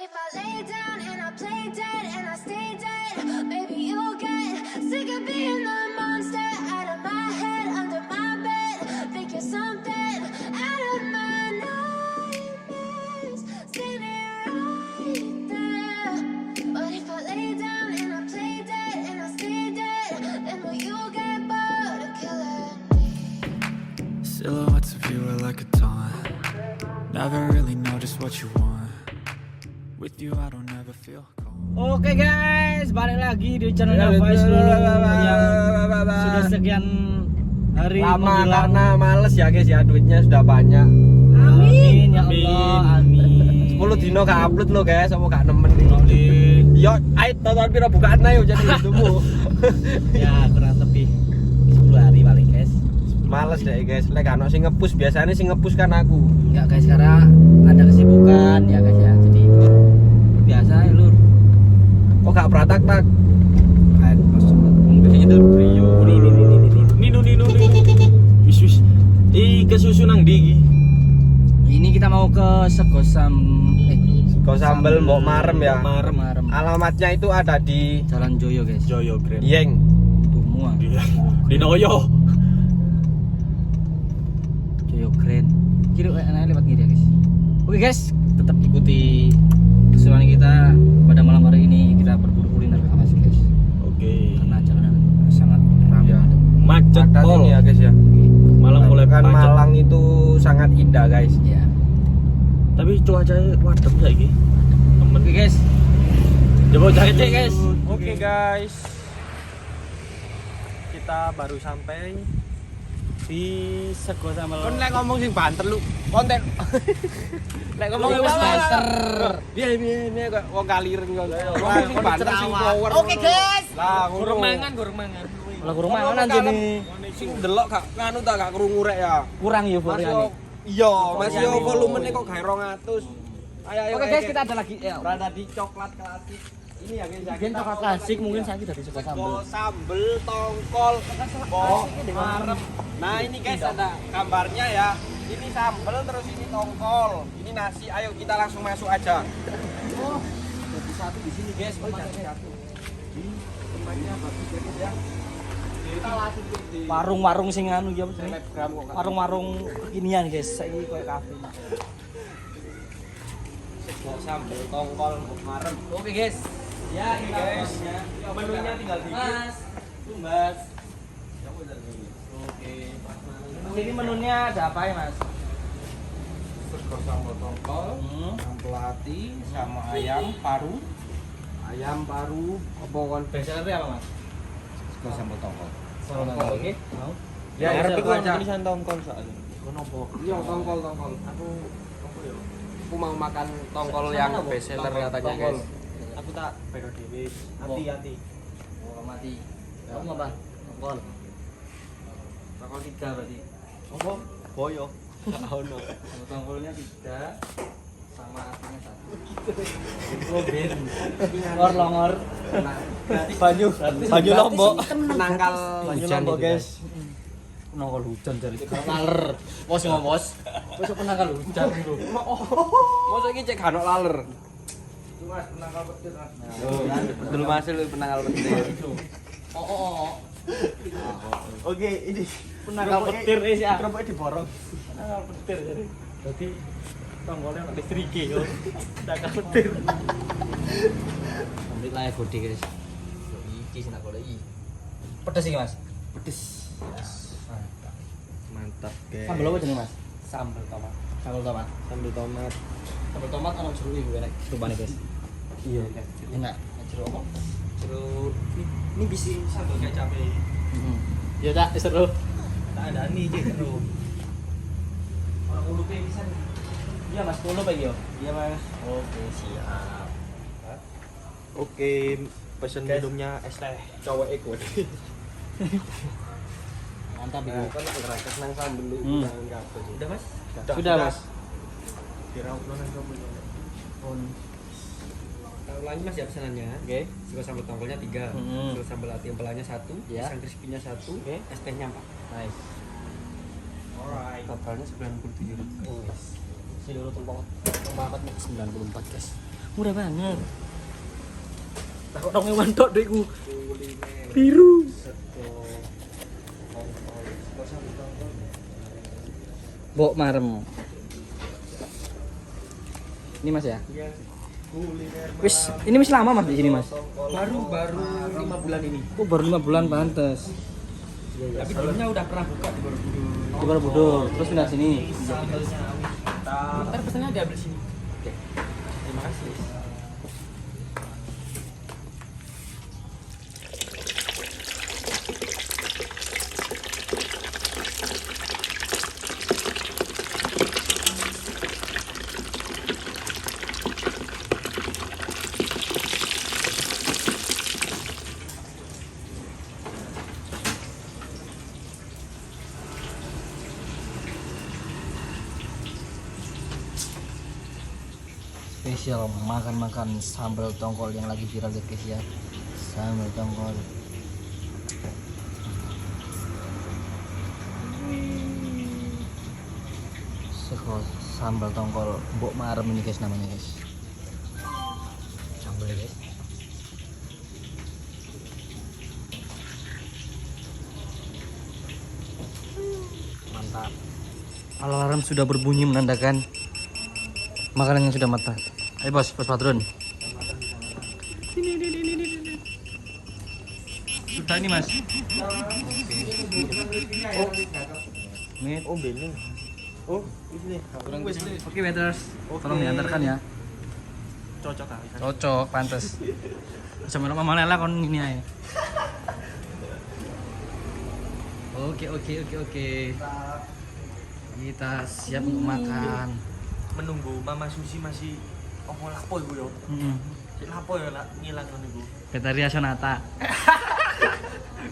if I lay down and I play dead and I stay dead, maybe you'll get sick of being the monster out of my head, under my bed. Think you're something out of my nightmares, standing right there. But if I lay down and I play dead and I stay dead, then will you get bored of killing me? Silhouettes of you are like a taunt. Never really know just what you want. With you I don't ever feel calm. Oke guys, balik lagi di channelnya Faiz Lulu yang sudah sekian hari lama menghilang. karena males ya guys ya, duitnya sudah banyak. Amin ya Allah, amin. 10 dino gak upload lo guys, sama gak nemen nih. Yo, ayo tonton piro bukaan ayo jadi hidupmu. Ya kurang lebih 10 hari paling guys. Males deh guys, lek kan sing ngepush, biasanya sing ngepush kan aku. Enggak guys, karena ada kesibukan ya guys ya. Jadi biasa ya lur. Kok gak pratak-tak? Kan pas Itu brio. Nino. Wis. Ke susu nang ndi iki? ini kita mau ke Sego Kau sambel mbok marem ya. Marem. Alamatnya itu ada di Jalan Joyo guys. Joyo Grand. Dieng. Semua. Di Noyo. Joyo Grand. Kiri enaknya lewat kiri ya guys. Oke guys, tetap ikuti keseruan kita pada malam hari ini. Kita berburu kuliner apa sih guys? Oke. Karena jalanan sangat ramai. Ya. Macet Padat pol. ini ya guys ya. Malam mulai kan macet. Malang itu sangat indah guys. Ya. Tapi cuacanya wadem saiki. Temen Oke guys. coba cek guys. Oke guys, kita baru sampai Di Sego Sambal. kon lek ngomong sing banter lu konten. Lek ngomong Wis banter. Piye kok wong kaliren kok. Ngomong sing banter sing power. Oke guys. Lah Kurang ngono. mangan. Lah kurang mangan jene. Sing delok gak nganu ta gak krungu rek ya. Kurang ya Mas volumenya. yo iya, Mas yo volumenya kok gawe 200. Ayo. Oke guys, kita ada lagi ya. berada di coklat klasik. Ini ya guys, Mungkin coklat klasik mungkin saya dari Sego Sambal. Sambel tongkol marem. Nah ini guys ada gambarnya ya. Ini sambel terus ini tongkol. Ini nasi. Ayo kita langsung masuk aja. Oh, jadi satu di sini guys. Satu. Di tempatnya bagus ya guys ya. Kita langsung di Warung-warung sing anu ya. selebgram kok. Warung-warung kekinian guys. Saiki koyo kafe. Sambel tongkol marem. Oke guys. Ya, Oke, ini guys. guys. Menunya tinggal dikit. Mas, tumbas. Oke. Ini menunya ada apa ya, Mas? Sego sambal tongkol, sambal hati, sama ayam paru. Ayam paru, apa kon Bestsellernya apa, Mas? sego sambal tongkol. Tongkol. Oke, mau. Ya, arep iku aja. tulisan tongkol soalnya. Kono apa? Iya, tongkol. Aku apa ya? Aku mau makan tongkol yang best seller katanya, guys. Aku tak bero dhewe. Hati-hati. Oh, mati. Kamu apa? Tongkol. Tongkol 3 berarti. Apa? Boyo. Ono. Tongkolnya 3 sama hatinya 1. Longor. Banyu Lombok. Penangkal hujan Lombok, itu, guys. Penangkal hujan dari laler. Bos ngomos. Bos penangkal hujan lho. Mosok iki cek gak ono laler. Mas penangkal petir, Mas. Betul Mas lu penangkal petir. Oh. Oke, ini Penangkal petir ya. kerupuknya diborong. Penangkal petir jadi. Berarti tongkolnya ono listrik yo. Penangkal petir. Ambil lah ya gede guys. Iki sing tak goleki. Pedes iki, Mas. Pedes. Mantap, guys. Sambel apa jenenge, Mas? Sambal tomat. Sambel tomat. Sambal tomat. Sambel tomat ono jeruk iku enak. Rupane, guys. Iya, Enak. Jeruk apa? Jeruk ini bisa sambal kecap. Ya tak seru. Tak ada nih jeruk. Orang ulupe bisa. Iya, Mas, ulu apa yo? Iya, Mas. Oke, siap. Oke, pesen minumnya es teh. Cowok iku. Mantap Nah, iku. kan ngerakes nang sambel lu Hmm. nang kabeh. Udah, Mas? Sudah, Mas. Diraupno nang kono. Kalau lanjut Mas ya pesanannya. Oke. Sego sambal tongkolnya 3, sego sambal hati empelanya 1, Ya. pisang crispy-nya 1, Oke. es tehnya 4. Nice. Alright. Totalnya 97 ribu. Seluruh tumpang 94 guys. Murah banget. Takut dong ewan tok dekku. Biru. Bok marem. Ini Mas ya? Wis, ini wis lama Mas di sini Mas. Baru 5 bulan ini. Oh, baru 5 bulan pantes. Tapi dulunya udah pernah buka di Borobudur. Di Borobudur, terus pindah sini. Ntar pesannya diambil sini. Oke. Terima kasih. Spesial makan-makan sambal tongkol yang lagi viral ya guys ya. Sambal tongkol. Seko sambal tongkol Mbok Marem ini guys namanya guys. Sambal guys. Mantap. Alarm sudah berbunyi menandakan makanannya sudah matang. Ayo bos Patrun. Sudah ini Mas. Mit. Oh, bening. Oh, ini. Oke, waiters. Tolong diantarkan ya. Cocok kali. Cocok, pantas. Sama Mama Lela kon ini aja. Oke. Kita siap untuk makan. Menunggu Mama Susi masih lapo iku yo. Sik lapo ya lak ngilang ngono iku. Betaria Sonata.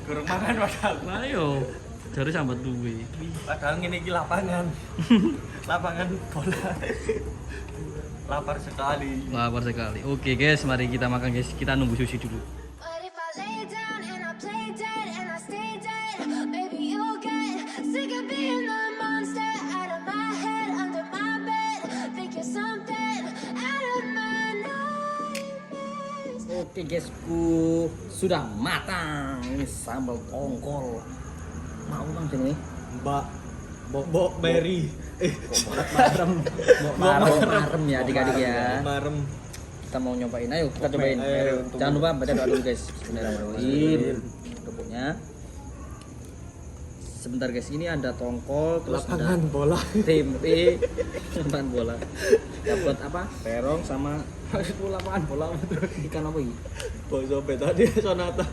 Kurang makan padahal. Ayo. Jare sambat duwe. Padahal ngene iki lapangan. Lapangan bola. Lapar sekali. Lapar sekali. Oke guys, mari kita makan guys. Kita nunggu sushi dulu. But if I lay down and I play dead and I stay dead, maybe you'll get sick of being the monster out of my head, under my bed. Think you're something out of my nightmares. Oke guysku, sudah matang. Ini sambal tongkol. Mau bang sini? Mbok Berry. Marem ya adik-adik ya. Marem. Kita mau nyobain, ayo kita cobain. Ayo, Jangan lupa baca doa dulu guys. Bismillahirrahmanirrahim. Kerupuknya. Sebentar guys, ini ada tongkol, terus Lapangan ada bola. tempe, lapangan bola. Dapat apa? Terong sama Itu lapangan bola betul. ikan apa ini? Boso tadi Sonata.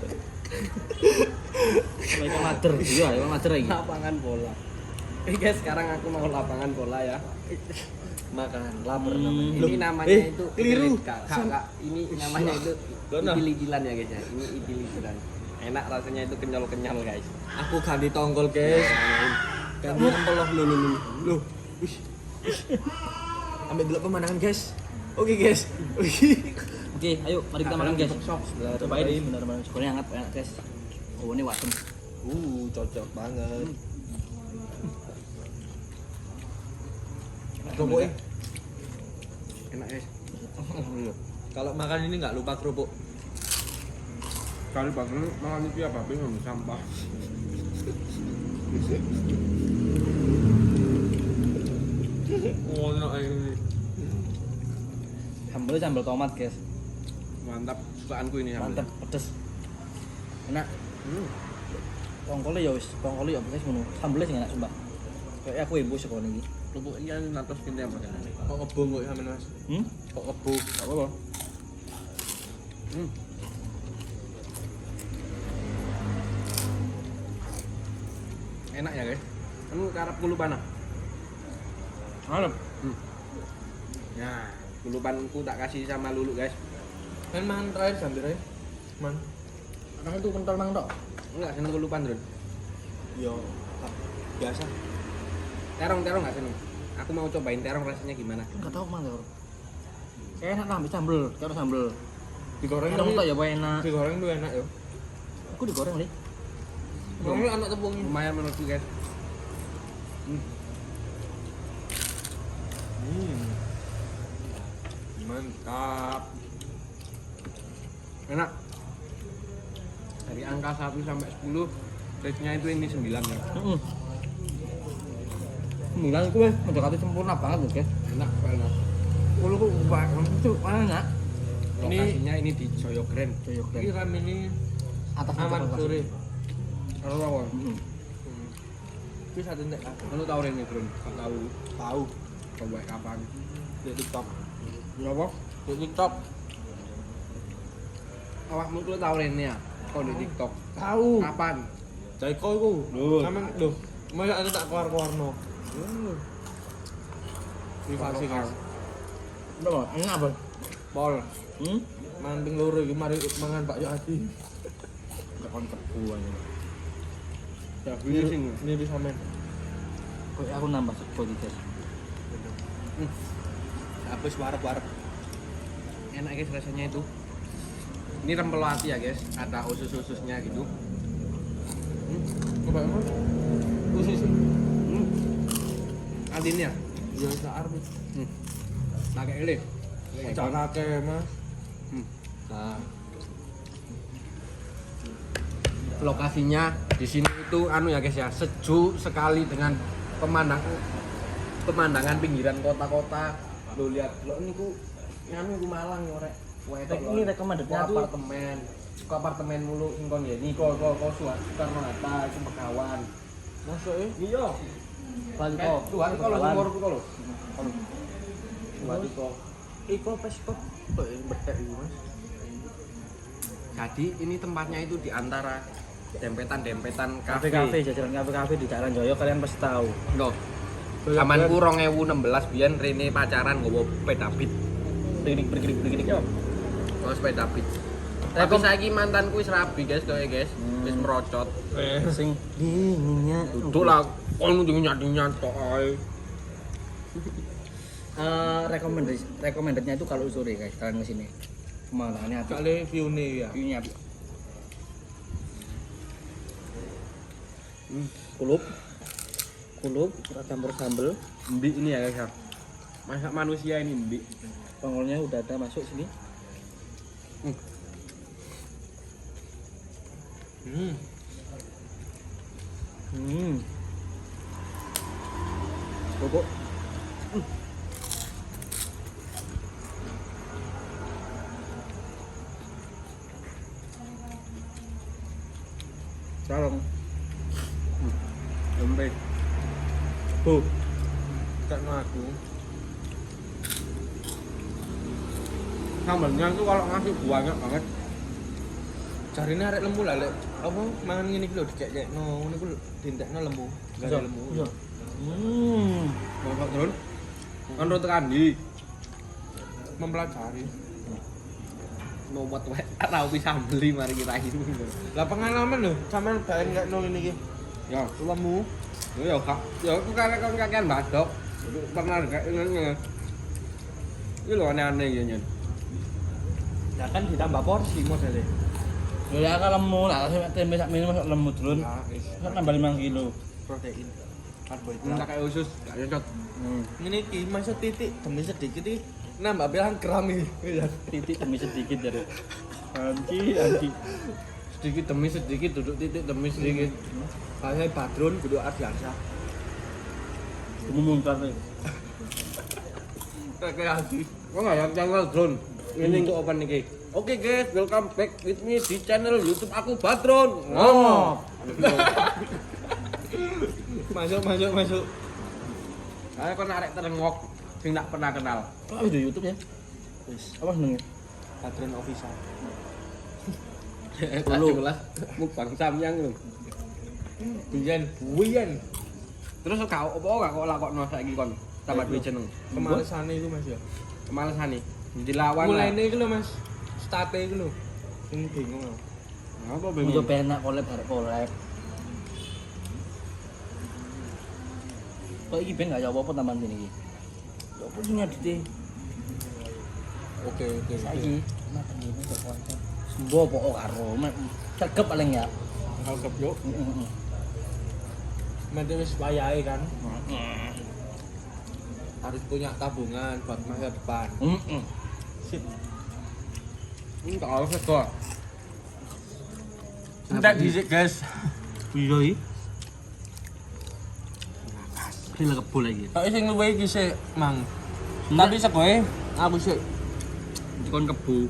Ikan mater. Iya, ikan mater lagi. Lapangan bola. Guys, sekarang aku mau lapangan bola ya. Makan lapar namanya. Ini namanya itu keliru. Kak, ini namanya itu idil-idilan ya guys ya. Ini idil-idilan. Enak rasanya itu kenyal-kenyal guys. Aku ganti tongkol, guys. Ganti tongkol lu. Wih. Ambil dulu pemandangan, guys. Oke, guys. Oke, ayo mari kita makan guys. Cobain ini benar-benar cukup hangat guys. Oh, ini wasem. Cocok banget. Kerupuk enak guys. Kalau makan ini nggak lupa kerupuk. Kali bangun makan itu apa? Bingung sampah. Oh, no, ini Sambal tomat guys. Mantap, sukaanku ini Mantap, pedes. Enak. Tongkolnya ya wis, tongkolnya ya guys ngono. Sambalnya sing enak sumpah. Kayak aku ibu sekolah iki. Kerupuk ini kan natos pindah apa kan? kok ngebung kok ya Mas? Kok ngebung? Gak apa-apa. Enak ya guys. Kamu karep kulupan ah? Harap. Nah, kulupanku tak kasih sama Lulu guys. Kan mangan terakhir sambil aja. Man. Karena itu kental mang tok. Enggak seneng kulupan, Dron. Yo, biasa. Terong enggak seneng. Aku mau cobain terong rasanya gimana. Enggak tahu mang tok. Kayak enak lah ambil sambel, karo sambel. Digoreng Terong tapi tok ya wae enak. digoreng tuh enak yo. Aku digoreng nih. Ini anak tepung lumayan menurutku guys. Mantap. Enak. Dari angka 1 sampai 10, rate-nya itu ini 9 ya. Heeh. 9 itu wes mendekati sempurna banget loh, guys. Enak, enak. Kalau kok itu enak. Lokasinya ini di Joyokren. Ini kami ini Atas aman sore. Kalau lawan. Itu satu nek Lu tahu Rene, Bro? Tahu. tahu Coba kapan? di TikTok. Kenapa? Di TikTok Awakmu tuh tahu Rene ya? Kau di TikTok. tahu. Kapan? Jaiko iku. Loh. Sampeyan lho. Masa ada tak keluar-keluarno. Privasi kan. Berapa? Enak, Bang. Pol. Hmm? Manting loro iki mari mangan Pak Yadi. Gak kontek gua ya. Ya, ini sing. Ini sampean. Kok aku nambah sego iki, guys. Habis warep-warep. Enak guys rasanya itu. Ini rempel hati ya guys, ada usus-ususnya gitu. Coba emang. Usus. Adinnya, Ya sak arep. pakai ini. Jangan akeh, Mas. Nah, lokasinya di sini itu anu ya guys ya, sejuk sekali dengan pemandangan pinggiran kota-kota. Lo lihat, lo ini ku nganu ku Malang ya rek. Ini recommended-nya tuh apartemen. Ke apartemen mulu sing kon ya. Niko Soekarno Hatta itu Pekawan. Masuk ya. Iya. Bali Tuhan kalau sumur ku kalau. Berarti kok. Iko peskop kok betek iki, Mas. Jadi ini tempatnya itu di antara dempetan-dempetan kafe. kafe-kafe, jajaran kafe-kafe di daerah Joyo kalian pasti tahu. Loh. Zamanku 2016 biyen Rene pacaran nggowo sepeda beat. Begidik yo. Nggowo sepeda beat. Tapi saiki mantanku wis rabi guys, kowe guys. Wis merocot. Sing dinginnya Duduk lah, kon nyat-nyat tok ae. recommended-nya itu kalau sore guys, kalian ke sini. Pemandangannya apik. Kali view-ne ya. View-nya apik. Kulup, campur sambel. Mbik ini ya guys ya. Masak manusia ini mbik. Pangolnya udah ada masuk sini. Bobok. Sarong. Lembek. Tak aku. Sambalnya tuh kalau ngasih banyak banget. Jarine arek lembu lah lek apa mangan ngene iki lho dikek-kekno ngono iku dintekno lembu. Gak ada lembu. Iya. Bapak Drone. Kan rute kandi. Mempelajari. Nomot wae ora bisa beli mari kita ini. Lah pengalaman lho, sampean baen gak nol ini iki. Ya, Lembu. ya kak. Ya aku kali kon kakean badok. Pernah kayak ngene. Ini lho aneh-aneh ya nyen. Ya kan ditambah porsi modelnya. Ya kan lemu lah, tempe sak mini masuk lemu dulun. Nah, Kan nambah 5 kilo. protein. Enggak kayak usus, gak cocok. Ini iki masuk titik demi sedikit iki nambah bilang gram iki. Titik demi sedikit dari. Anji. Sedikit demi sedikit, duduk titik demi sedikit. Kayak Badrun kudu Ardiansyah. Ngomong kan. Kayak Adi. Kok nggak yang channel drone? Ini untuk open nih. Oke guys, welcome back with me di channel YouTube aku Badron. Oh. Masuk. Saya kok narik terengok, sing tak pernah kenal. Oh, di YouTube ya. Wis, Apa seneng? Badrun official. Kalau kelas mukbang samyang lho. Buyen. Terus kau apa kok lakokno saiki kon tambah duwe jeneng. Kemalesane iku Mas ya. Kemalesan nih. Dilawan. Mulane iku lho Mas. State iku lho. Sing bingung lho. Apa Udah bingung? penak collab arek collab. Kok iki ben gak jawab apa tambahan ini iki? Ya apa sing ngedite? Oke. Saiki makan ini kok konten. Sembo pokok karo cegep paling ya. Kalkep yo. Mate wis wayahe kan. Harus punya tabungan buat masa depan. Ini tak harus kok. Entek dhisik, guys. Iya iki. Ini lagi kebo lagi. Kok sing luwe iki sik, Mang. Tapi sekoe aku sik Kon kebo.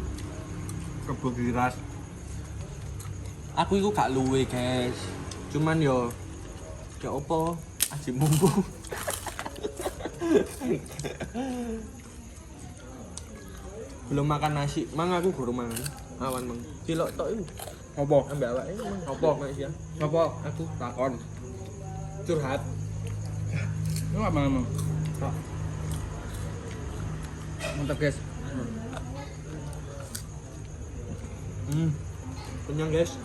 kebo giras. Aku iku gak luwe, guys. Cuman yo gak opo, aji mumpung. Belum makan nasi, Mang aku guru mangan. Awan, Mang. Cilok tok iku. Apa? Ambek awake, Mang. Apa? Mas ya. Apa? Aku takon. Curhat. Lu apa ngomong? Mantap guys. Kenyang, guys.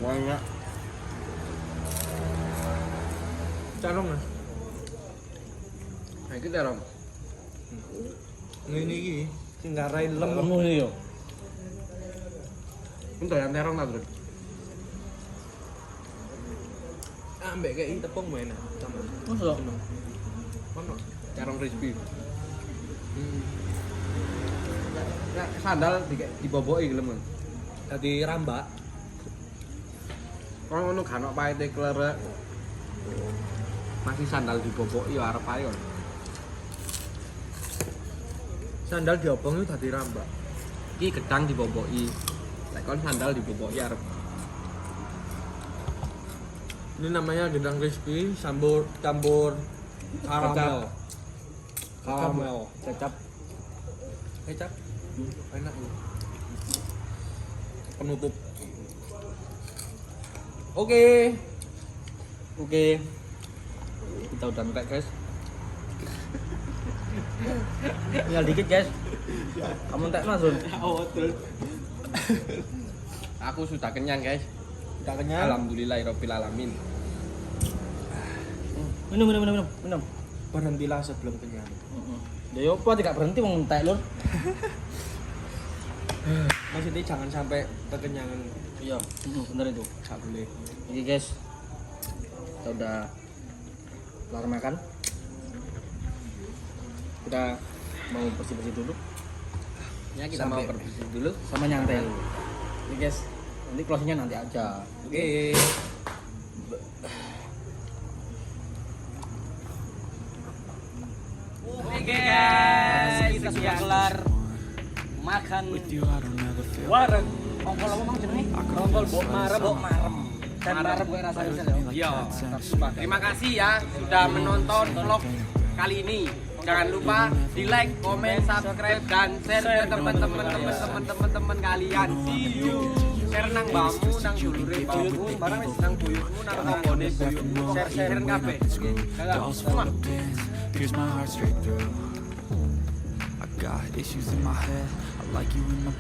Banyak. Carong Mas. Nah, kita rom. Ngene iki sing ngarai lem. Kamu ini yo. Untuk yang terong tak, Bro. Ambek kayak tepung main sama. Masa? Ono. Terong crispy. Nah, sandal diboboki gelem. Dadi rambak. Kalau ngono gak ono pahite klerek. Masih sandal diboboki yo arep ae. Sandal diobong itu dadi rambak. Iki gedang diboboki. Lek kon sandal diboboki arep. Ini namanya gedang crispy campur karamel. Karamel. Kecap. Kecap. Enak loh. Penutup. Oke. Kita udah sampai guys. Tinggal dikit guys. Kamu entek Mas, Sun? Aku sudah kenyang, guys. Udah kenyang. Alhamdulillahirabbil alamin. Minum. Berhentilah sebelum kenyang. Ya yo apa tidak berhenti wong entek lur. Maksudnya jangan sampai kekenyangan. Iya, bener itu. Gak boleh. Oke guys. Kita udah kelar makan. Kita mau bersih-bersih dulu Ya kita mau bersih dulu. sama nyantai dulu. Oke guys. Nanti closingnya nanti aja. Oke. Oke guys, kita sudah kelar makan With you I don't ever feel wareng. Ongkol apa mang jenenge? Ongkol bok marem. Dan marem gue rasanya bisa lho. Iya. Terima kasih ya sudah menonton vlog kali ini. Jangan lupa di like, komen, subscribe dan share ke teman-teman kalian. See you. Share nang bamu, nang dulure bamu, barang wis nang buyutmu, nang ombone buyutmu. Share kabeh. dolls full of pins. Pierce my heart straight through. I got issues in my head. I like you in my